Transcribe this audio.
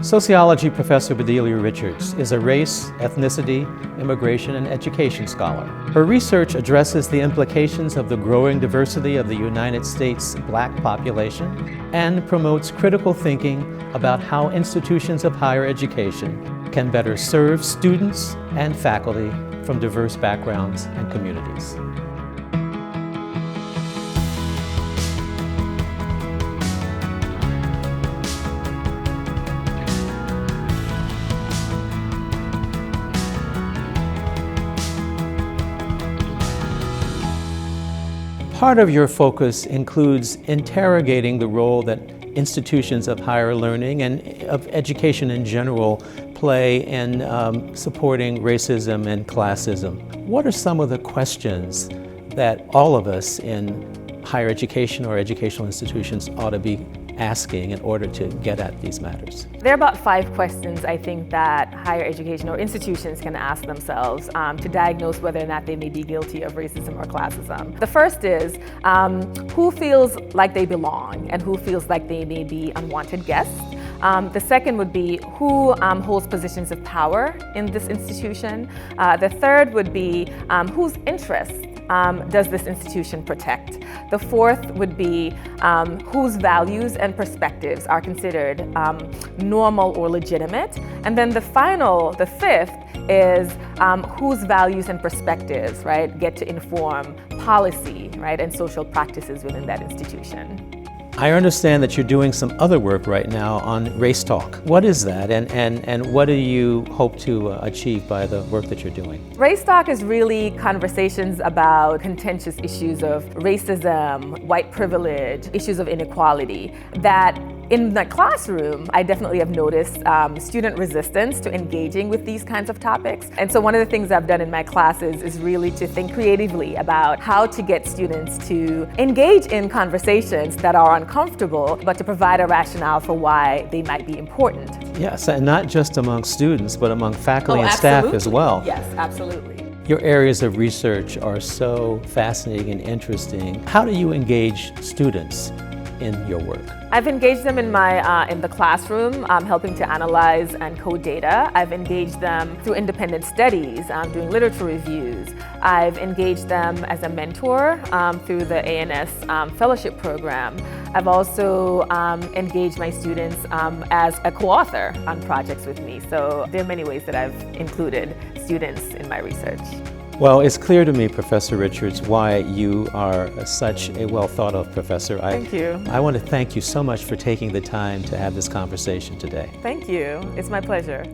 Sociology professor Bedelia Richards is a race, ethnicity, immigration, and education scholar. Her research addresses the implications of the growing diversity of the United States Black population and promotes critical thinking about how institutions of higher education can better serve students and faculty from diverse backgrounds and communities. Part of your focus includes interrogating the role that institutions of higher learning and of education in general play in supporting racism and classism. What are some of the questions that all of us in higher education or educational institutions ought to be asking in order to get at these matters? There are about 5 questions I think that higher education or institutions can ask themselves to diagnose whether or not they may be guilty of racism or classism. The first is who feels like they belong and who feels like they may be unwanted guests. The second would be who holds positions of power in this institution. The third would be whose interests does this institution protect? The fourth would be whose values and perspectives are considered normal or legitimate. And then the fifth, is whose values and perspectives, right, get to inform policy, right, and social practices within that institution. I understand that you're doing some other work right now on Race Talk. What is that, and what do you hope to achieve by the work that you're doing? Race Talk is really conversations about contentious issues of racism, white privilege, issues of inequality that in the classroom, I definitely have noticed student resistance to engaging with these kinds of topics. And so one of the things I've done in my classes is really to think creatively about how to get students to engage in conversations that are uncomfortable, but to provide a rationale for why they might be important. Yes, and not just among students, but among faculty and staff as well. Yes, absolutely. Your areas of research are so fascinating and interesting. How do you engage students in your work? I've engaged them in the classroom, helping to analyze and code data. I've engaged them through independent studies, doing literature reviews. I've engaged them as a mentor through the ANS fellowship program. I've also engaged my students as a co-author on projects with me. So there are many ways that I've included students in my research. Well, it's clear to me, Professor Richards, why you are such a well thought of professor. Thank you. I want to thank you so much for taking the time to have this conversation today. Thank you. It's my pleasure.